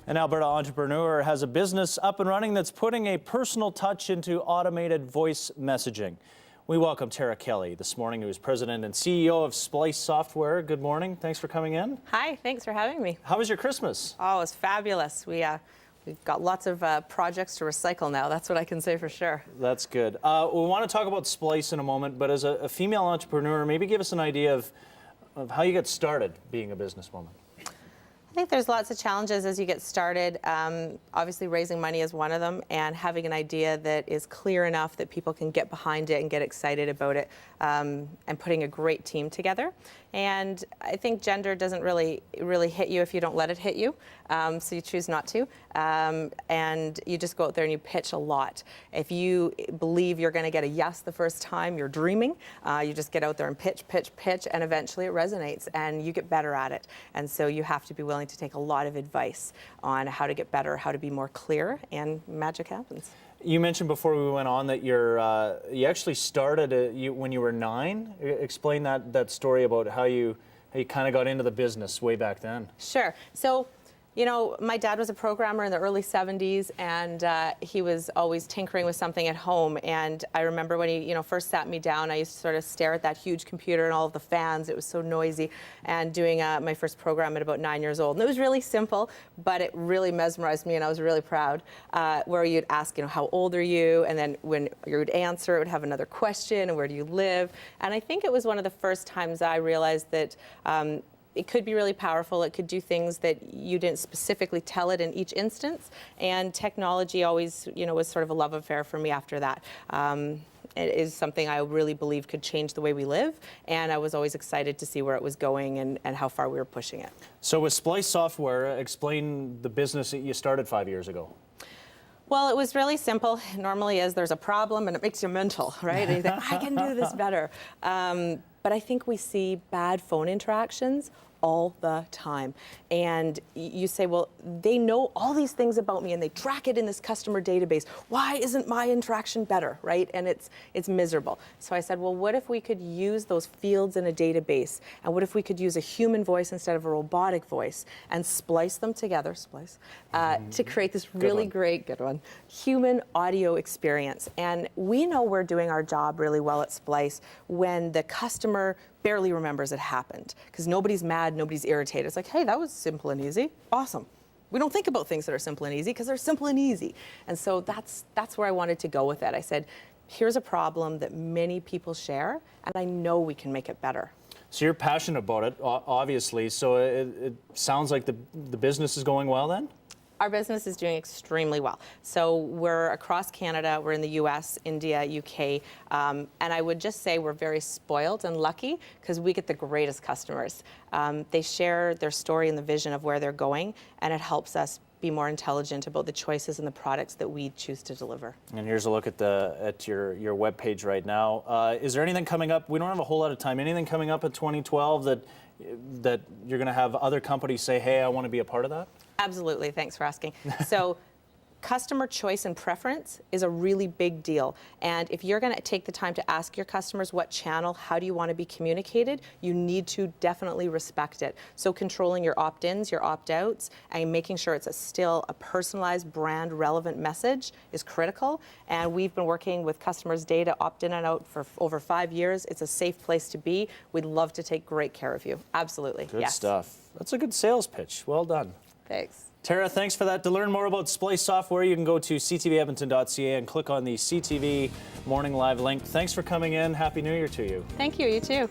An Alberta entrepreneur has a business up and running that's putting a personal touch into automated voice messaging. We welcome Tara Kelly this morning, who is president and CEO of Splice Software. Good morning. Thanks for coming in. Hi, thanks for having me. How was your Christmas? Oh, it was fabulous. We've got lots of projects to recycle now. That's what I can say for sure. That's good. We want to talk about Splice in a moment, but as a female entrepreneur, maybe give us an idea of how you got started being a businesswoman. I think there's lots of challenges as you get started. Obviously, raising money is one of them, and having an idea that is clear enough that people can get behind it and get excited about it, and putting a great team together. And I think gender doesn't really hit you if you don't let it hit you, so you choose not to. And you just go out there and you pitch a lot. If you believe you're going to get a yes the first time, you're dreaming. You just get out there and pitch, and eventually it resonates, and you get better at it. And so you have to be willing to take a lot of advice on how to get better, how to be more clear, and magic happens. You mentioned before we went on that you actually started when you were 9. Explain that story about how you kind of got into the business way back then. Sure. So, you know, my dad was a programmer in the early 70s, and he was always tinkering with something at home. And I remember when he, first sat me down, I used to sort of stare at that huge computer and all of the fans. It was so noisy. And doing my first program at about 9 years old. And it was really simple, but it really mesmerized me, and I was really proud. Where you'd ask, how old are you? And then when you would answer, it would have another question, and where do you live? And I think it was one of the first times I realized that it could be really powerful. It could do things that you didn't specifically tell it in each instance. And technology always, was sort of a love affair for me after that. It is something I really believe could change the way we live. And I was always excited to see where it was going and how far we were pushing it. So with Splice Software, explain the business that you started 5 years ago. Well, it was really simple. It normally is there's a problem and it makes you mental, right? And you think, I can do this better. But I think we see bad phone interactions all the time. And you say, well, they know all these things about me and they track it in this customer database. Why isn't my interaction better, right? And it's miserable. So I said, well, what if we could use those fields in a database? And what if we could use a human voice instead of a robotic voice and splice them together, to create this really great, human audio experience. And we know we're doing our job really well at Splice when the customer barely remembers it happened, because nobody's mad, nobody's irritated. It's like, hey, that was simple and easy. Awesome. We don't think about things that are simple and easy because they're simple and easy. And so that's where I wanted to go with it. I said, here's a problem that many people share, and I know we can make it better. So you're passionate about it, obviously. So it sounds like the business is going well then? Our business is doing extremely well. So we're across Canada, we're in the US, India, UK, and I would just say we're very spoiled and lucky because we get the greatest customers. They share their story and the vision of where they're going, and it helps us be more intelligent about the choices and the products that we choose to deliver. And here's a look at your webpage right now. Is there anything coming up? We don't have a whole lot of time. Anything coming up in 2012 that you're going to have other companies say, hey, I want to be a part of that? Absolutely, thanks for asking. So customer choice and preference is a really big deal. And if you're going to take the time to ask your customers what channel, how do you want to be communicated, you need to definitely respect it. So controlling your opt-ins, your opt-outs, and making sure it's still a personalized, brand relevant message is critical. And we've been working with customers' data opt-in and out for over 5 years. It's a safe place to be. We'd love to take great care of you. Absolutely. Good yes. stuff. That's a good sales pitch. Well done. Thanks. Tara, thanks for that. To learn more about Splice Software, you can go to ctvedmonton.ca and click on the CTV Morning Live link. Thanks for coming in. Happy New Year to you. Thank you. You too.